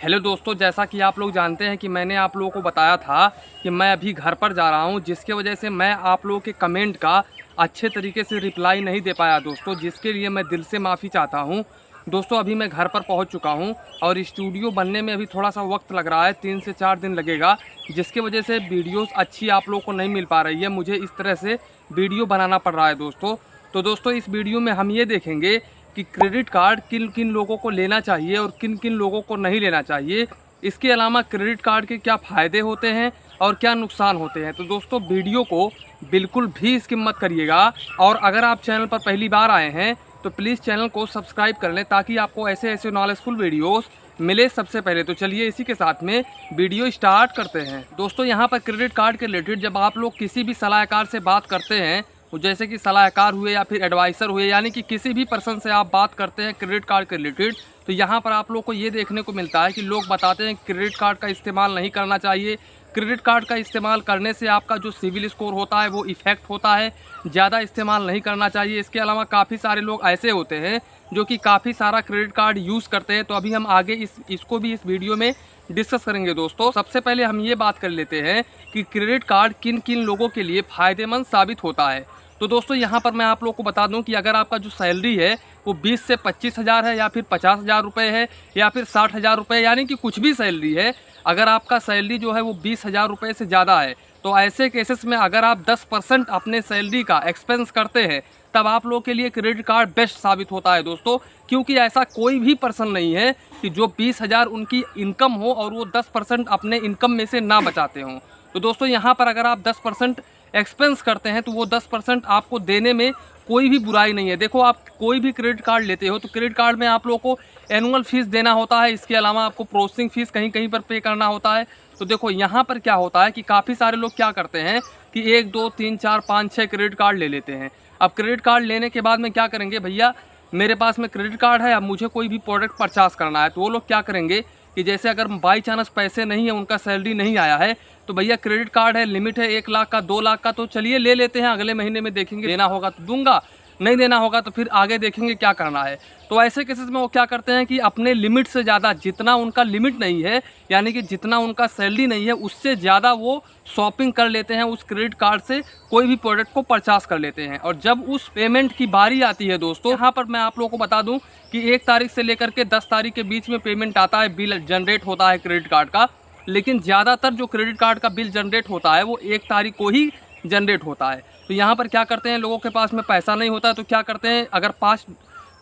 Hello दोस्तों, जैसा कि आप लोग जानते हैं कि मैंने आप लोगों को बताया था कि मैं अभी घर पर जा रहा हूं, जिसके वजह से मैं आप लोगों के कमेंट का अच्छे तरीके से रिप्लाई नहीं दे पाया दोस्तों, जिसके लिए मैं दिल से माफ़ी चाहता हूं। दोस्तों अभी मैं घर पर पहुंच चुका हूं और स्टूडियो बनने में अभी थोड़ा सा वक्त लग रहा है, 3 से 4 दिन लगेगा, जिसके वजह से वीडियोस अच्छी आप लोगों को नहीं मिल पा रही है। मुझे इस तरह से वीडियो बनाना पड़ रहा है दोस्तों। तो दोस्तों इस वीडियो में हम ये देखेंगे कि क्रेडिट कार्ड किन किन लोगों को लेना चाहिए और किन किन लोगों को नहीं लेना चाहिए। इसके अलावा क्रेडिट कार्ड के क्या फ़ायदे होते हैं और क्या नुकसान होते हैं। तो दोस्तों वीडियो को बिल्कुल भी स्किप मत करिएगा, और अगर आप चैनल पर पहली बार आए हैं तो प्लीज़ चैनल को सब्सक्राइब कर लें ताकि आपको ऐसे ऐसे नॉलेजफुल वीडियोस मिले सबसे पहले। तो चलिए इसी के साथ में वीडियो स्टार्ट करते हैं। दोस्तों यहाँ पर क्रेडिट कार्ड के रिलेटेड जब आप लोग किसी भी सलाहकार से बात करते हैं, जैसे कि सलाहकार हुए या फिर एडवाइज़र हुए, यानी कि किसी भी पर्सन से आप बात करते हैं क्रेडिट कार्ड के रिलेटेड, तो यहाँ पर आप लोग को ये देखने को मिलता है कि लोग बताते हैं क्रेडिट कार्ड का इस्तेमाल नहीं करना चाहिए। क्रेडिट कार्ड का इस्तेमाल करने से आपका जो सिविल स्कोर होता है वो इफ़ेक्ट होता है, ज़्यादा इस्तेमाल नहीं करना चाहिए। इसके अलावा काफ़ी सारे लोग ऐसे होते हैं जो कि काफ़ी सारा क्रेडिट कार्ड यूज़ करते हैं। तो अभी हम आगे इसको भी इस वीडियो में डिस्कस करेंगे दोस्तों। सबसे पहले हम ये बात कर लेते हैं कि क्रेडिट कार्ड किन किन लोगों के लिए फ़ायदेमंद साबित होता है। तो दोस्तों यहाँ पर मैं आप लोग को बता दूं कि अगर आपका जो सैलरी है वो 20 से 25 हज़ार है, या फिर 50,000 रुपये है, या फिर 60,000 रुपये, यानी कि कुछ भी सैलरी है, अगर आपका सैलरी जो है वो 20,000 रुपये से ज़्यादा है, तो ऐसे केसेस में अगर आप 10% अपने सैलरी का एक्सपेंस करते हैं तब आप लोगों के लिए क्रेडिट कार्ड बेस्ट साबित होता है दोस्तों। क्योंकि ऐसा कोई भी पर्सन नहीं है कि जो 20,000 उनकी इनकम हो और वो 10% अपने इनकम में से ना बचाते हों। तो दोस्तों यहाँ पर अगर आप 10% एक्सपेंस करते हैं तो वो 10% आपको देने में कोई भी बुराई नहीं है। देखो आप कोई भी क्रेडिट कार्ड लेते हो तो क्रेडिट कार्ड में आप लोगों को एनुअल फीस देना होता है, इसके अलावा आपको प्रोसेसिंग फ़ीस कहीं कहीं पर पे करना होता है। तो देखो यहाँ पर क्या होता है कि काफ़ी सारे लोग क्या करते हैं कि 1 2 3 4 5 6 क्रेडिट कार्ड ले लेते हैं। अब क्रेडिट कार्ड लेने के बाद में क्या करेंगे, भैया मेरे पास में क्रेडिट कार्ड है, अब मुझे कोई भी प्रोडक्ट परचेस करना है, तो वो लोग क्या करेंगे कि जैसे अगर बाई चांस पैसे नहीं है, उनका सैलरी नहीं आया है, तो भैया क्रेडिट कार्ड है, लिमिट है 1 लाख का 2 लाख का, तो चलिए ले लेते हैं, अगले महीने में देखेंगे, देना होगा तो दूंगा, नहीं देना होगा तो फिर आगे देखेंगे क्या करना है। तो ऐसे केसेस में वो क्या करते हैं कि अपने लिमिट से ज़्यादा, जितना उनका लिमिट नहीं है, यानी कि जितना उनका सैलरी नहीं है, उससे ज़्यादा वो शॉपिंग कर लेते हैं, उस क्रेडिट कार्ड से कोई भी प्रोडक्ट को परचेस कर लेते हैं। और जब उस पेमेंट की बारी आती है दोस्तों, यहाँ पर मैं आप लोगों को बता दूँ कि 1 तारीख से लेकर के 10 तारीख के बीच में पेमेंट आता है, बिल जनरेट होता है क्रेडिट कार्ड का। लेकिन ज़्यादातर जो क्रेडिट कार्ड का बिल जनरेट होता है वो 1 तारीख को ही जनरेट होता है। तो यहाँ पर क्या करते हैं, लोगों के पास में पैसा नहीं होता है तो क्या करते हैं, अगर 5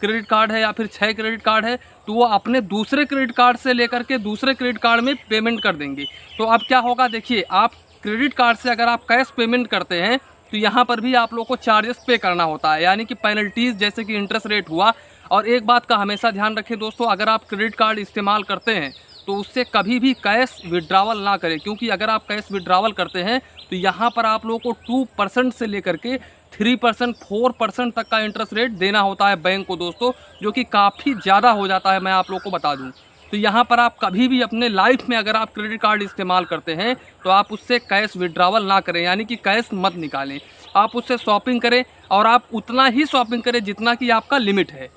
क्रेडिट कार्ड है या फिर 6 क्रेडिट कार्ड है तो वो अपने दूसरे क्रेडिट कार्ड से लेकर के दूसरे क्रेडिट कार्ड में पेमेंट कर देंगे। तो अब क्या होगा, देखिए आप क्रेडिट कार्ड से अगर आप कैश पेमेंट करते हैं तो यहाँ पर भी आप लोग को चार्जेस पे करना होता है, यानी कि पेनल्टीज़, जैसे कि इंटरेस्ट रेट हुआ। और एक बात का हमेशा ध्यान रखें दोस्तों, अगर आप क्रेडिट कार्ड इस्तेमाल करते हैं तो उससे कभी भी कैश विड्रावल ना करें, क्योंकि अगर आप कैश विड्रावल करते हैं तो यहाँ पर आप लोगों को 2% से लेकर के 3%, 4% तक का इंटरेस्ट रेट देना होता है बैंक को दोस्तों, जो कि काफ़ी ज़्यादा हो जाता है, मैं आप लोगों को बता दूँ। तो यहाँ पर आप कभी भी अपने लाइफ में अगर आप क्रेडिट कार्ड इस्तेमाल करते हैं तो आप उससे कैश विड्रावल ना करें, यानी कि कैश मत निकालें। आप उससे शॉपिंग करें और आप उतना ही शॉपिंग करें जितना कि आपका लिमिट है।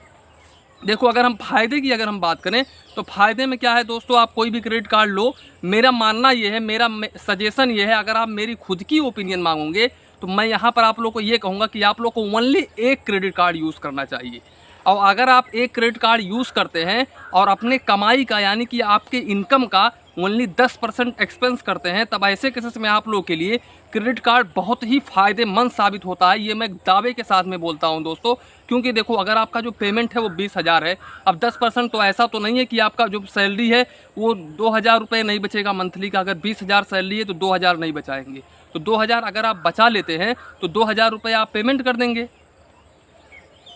देखो अगर हम फ़ायदे की अगर हम बात करें तो फ़ायदे में क्या है दोस्तों, आप कोई भी क्रेडिट कार्ड लो, मेरा मानना ये है, मेरा सजेशन ये है, अगर आप मेरी खुद की ओपिनियन मांगोगे तो मैं यहाँ पर आप लोग को ये कहूँगा कि आप लोग को ओनली 1 क्रेडिट कार्ड यूज़ करना चाहिए। और अगर आप 1 क्रेडिट कार्ड यूज़ करते हैं और अपने कमाई का, यानी कि आपके इनकम का ओनली 10% एक्सपेंस करते हैं, तब ऐसे केसेस में आप लोगों के लिए क्रेडिट कार्ड बहुत ही फ़ायदेमंद साबित होता है। ये मैं दावे के साथ में बोलता हूं दोस्तों, क्योंकि देखो अगर आपका जो पेमेंट है वो 20,000 है, अब 10% तो ऐसा तो नहीं है कि आपका जो सैलरी है वो 2,000 रुपये नहीं बचेगा मंथली का। अगर 20,000 सैलरी है तो 2,000 नहीं बचाएंगे, तो 2,000 अगर आप बचा लेते हैं तो 2,000 रुपये आप पेमेंट कर देंगे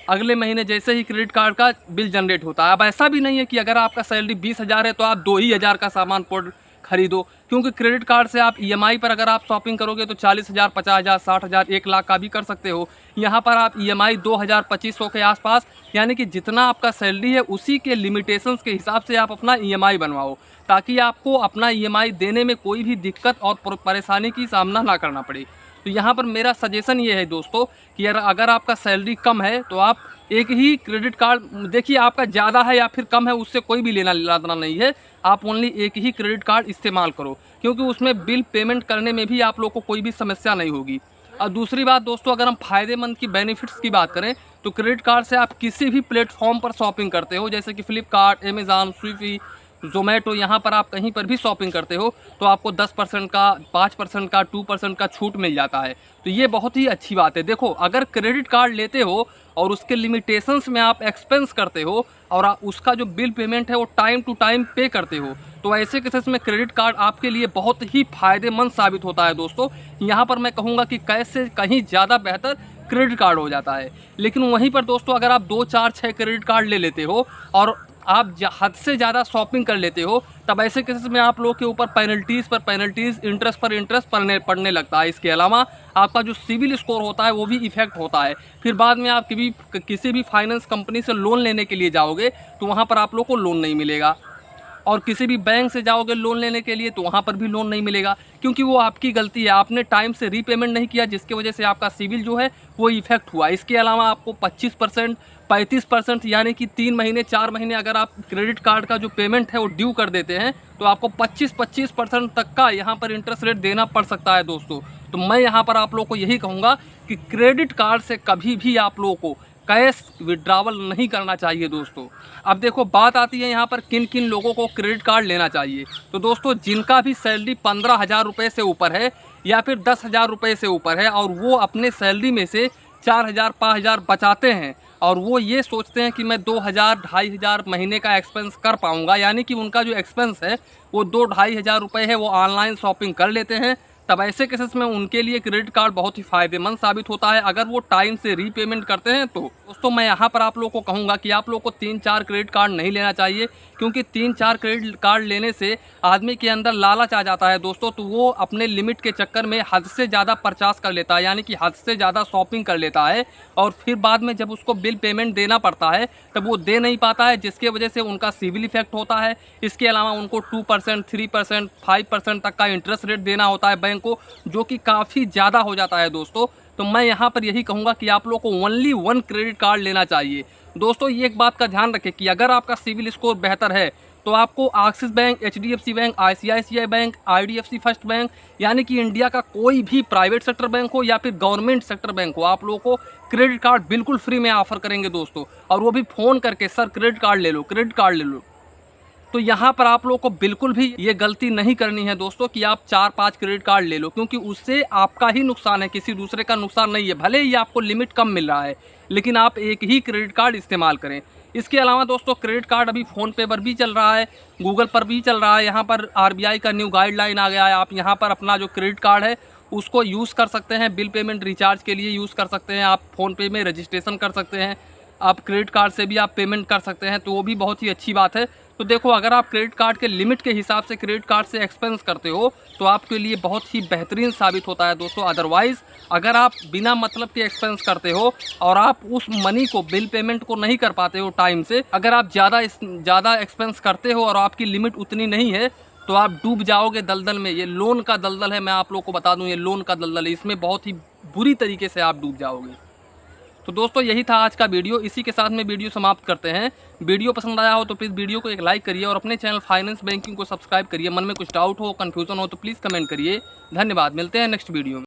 अगले महीने जैसे ही क्रेडिट कार्ड का बिल जनरेट होता है। अब ऐसा भी नहीं है कि अगर आपका सैलरी 20,000 है तो आप 2,000 का सामान खरीदो, क्योंकि क्रेडिट कार्ड से आप ईएमआई पर अगर आप शॉपिंग करोगे तो 40,000, 50,000, 60,000, 1 लाख का भी कर सकते हो। यहाँ पर आप ईएमआई 2,000, 2,500 के आसपास, यानी कि जितना आपका सैलरी है उसी के लिमिटेशंस के हिसाब से आप अपना ईएमआई बनवाओ, ताकि आपको अपना ईएमआई देने में कोई भी दिक्कत और परेशानी की सामना ना करना पड़े। तो यहाँ पर मेरा सजेशन ये है दोस्तों कि अगर आपका सैलरी कम है तो आप एक ही क्रेडिट कार्ड, देखिए आपका ज़्यादा है या फिर कम है उससे कोई भी लेना देना नहीं है, आप ओनली एक ही क्रेडिट कार्ड इस्तेमाल करो, क्योंकि उसमें बिल पेमेंट करने में भी आप लोग को कोई भी समस्या नहीं होगी। और दूसरी बात दोस्तों, अगर हम फ़ायदेमंद की बेनिफिट्स की बात करें तो क्रेडिट कार्ड से आप किसी भी प्लेटफॉर्म पर शॉपिंग करते हो, जैसे कि फ्लिपकार्ट, अमेज़ॉन, स्विगी, ज़ोमैटो, यहाँ पर आप कहीं पर भी शॉपिंग करते हो तो आपको 10% का, 5% का, 2% का छूट मिल जाता है। तो ये बहुत ही अच्छी बात है। देखो, अगर क्रेडिट कार्ड लेते हो और उसके लिमिटेशंस में आप एक्सपेंस करते हो और उसका जो बिल पेमेंट है वो टाइम टू टाइम पे करते हो, तो ऐसे केसेस में क्रेडिट कार्ड आपके लिए बहुत ही फ़ायदेमंद साबित होता है दोस्तों। यहाँ पर मैं कहूँगा कि कैश से कहीं ज़्यादा बेहतर क्रेडिट कार्ड हो जाता है। लेकिन वहीं पर दोस्तों, अगर आप 2, 4, 6 क्रेडिट कार्ड ले लेते हो और आप हद से ज़्यादा शॉपिंग कर लेते हो, तब ऐसे केसेस में आप लोगों के ऊपर पेनल्टीज़ पर पेनल्टीज़, इंटरेस्ट पर इंटरेस्ट पड़ने लगता है। इसके अलावा आपका जो सिविल स्कोर होता है वो भी इफ़ेक्ट होता है। फिर बाद में आप किसी भी फाइनेंस कंपनी से लोन लेने के लिए जाओगे तो वहाँ पर आप लोग को लोन नहीं मिलेगा, और किसी भी बैंक से जाओगे लोन लेने के लिए तो वहाँ पर भी लोन नहीं मिलेगा, क्योंकि वो आपकी गलती है, आपने टाइम से रीपेमेंट नहीं किया, जिसकी वजह से आपका सिविल जो है वो इफेक्ट हुआ। इसके अलावा आपको 25%, 35% यानी कि 3 महीने 4 महीने अगर आप क्रेडिट कार्ड का जो पेमेंट है वो ड्यू कर देते हैं तो आपको 25% तक का यहाँ पर इंटरेस्ट रेट देना पड़ सकता है दोस्तों। तो मैं यहाँ पर आप लोग को यही कहूँगा कि क्रेडिट कार्ड से कभी भी आप लोगों को कैश विड्रावल नहीं करना चाहिए दोस्तों। अब देखो, बात आती है यहाँ पर किन किन लोगों को क्रेडिट कार्ड लेना चाहिए। तो दोस्तों, जिनका भी सैलरी 15,000 रुपये से ऊपर है या फिर 10,000 रुपये से ऊपर है और वो अपने सैलरी में से 4,000, 5,000 बचाते हैं और वो ये सोचते हैं कि मैं 2,000, 2,500 महीने का एक्सपेंस कर पाऊँगा, यानी कि उनका जो एक्सपेंस है वो 2-2,500 रुपये है, वो ऑनलाइन शॉपिंग कर लेते हैं, तब ऐसे केसेस में उनके लिए क्रेडिट कार्ड बहुत ही फ़ायदेमंद साबित होता है अगर वो टाइम से रीपेमेंट करते हैं। तो दोस्तों, मैं यहाँ पर आप लोगों को कहूँगा कि आप लोगों को 3-4 क्रेडिट कार्ड नहीं लेना चाहिए, क्योंकि 3-4 क्रेडिट कार्ड लेने से आदमी के अंदर लालच आ जाता है दोस्तों, तो वो अपने लिमिट के चक्कर में हद से ज़्यादा परचेस कर लेता है, यानी कि हद से ज़्यादा शॉपिंग कर लेता है, और फिर बाद में जब उसको बिल पेमेंट देना पड़ता है तब वो दे नहीं पाता है, जिसके वजह से उनका सिविल इफेक्ट होता है। इसके अलावा उनको 2%, 3%, 5% तक का इंटरेस्ट रेट देना होता है बैंक को, जो कि काफ़ी ज़्यादा हो जाता है दोस्तों। तो मैं यहाँ पर यही कहूँगा कि आप लोग को ओनली 1 क्रेडिट कार्ड लेना चाहिए दोस्तों। ये एक बात का ध्यान रखें कि अगर आपका सिविल स्कोर बेहतर है तो आपको axis bank, HDFC bank, ICICI bank, IDFC first bank, यानी कि इंडिया का कोई भी प्राइवेट सेक्टर बैंक हो या फिर गवर्नमेंट सेक्टर बैंक हो, आप लोगों को क्रेडिट कार्ड बिल्कुल फ्री में ऑफर करेंगे दोस्तों, और वो भी फ़ोन करके, सर क्रेडिट कार्ड ले लो, क्रेडिट कार्ड ले लो। तो यहाँ पर आप लोगों को बिल्कुल भी ये गलती नहीं करनी है दोस्तों कि आप 4-5 क्रेडिट कार्ड ले लो, क्योंकि उससे आपका ही नुकसान है, किसी दूसरे का नुकसान नहीं है। भले ही आपको लिमिट कम मिल रहा है, लेकिन आप एक ही क्रेडिट कार्ड इस्तेमाल करें। इसके अलावा दोस्तों, क्रेडिट कार्ड अभी फ़ोन पे पर भी चल रहा है, गूगल पर भी चल रहा है। यहाँ पर RBI का न्यू गाइडलाइन आ गया है, आप यहाँ पर अपना जो क्रेडिट कार्ड है उसको यूज़ कर सकते हैं, बिल पेमेंट, रिचार्ज के लिए यूज़ कर सकते हैं, आप फ़ोनपे में रजिस्ट्रेशन कर सकते हैं, आप क्रेडिट कार्ड से भी आप पेमेंट कर सकते हैं, तो वो भी बहुत ही अच्छी बात है। तो देखो, अगर आप क्रेडिट कार्ड के लिमिट के हिसाब से क्रेडिट कार्ड से एक्सपेंस करते हो तो आपके लिए बहुत ही बेहतरीन साबित होता है दोस्तों। अदरवाइज़ अगर आप बिना मतलब के एक्सपेंस करते हो और आप उस मनी को, बिल पेमेंट को नहीं कर पाते हो टाइम से, अगर आप ज़्यादा एक्सपेंस करते हो और आपकी लिमिट उतनी नहीं है तो आप डूब जाओगे दलदल में। ये लोन का दलदल है, मैं आप लोग को बता दूं, ये लोन का दलदल है, इसमें बहुत ही बुरी तरीके से आप डूब जाओगे। तो दोस्तों, यही था आज का वीडियो, इसी के साथ में वीडियो समाप्त करते हैं। वीडियो पसंद आया हो तो प्लीज़ वीडियो को एक लाइक करिए और अपने चैनल फाइनेंस बैंकिंग को सब्सक्राइब करिए। मन में कुछ डाउट हो, कन्फ्यूजन हो तो प्लीज़ कमेंट करिए। धन्यवाद, मिलते हैं नेक्स्ट वीडियो में।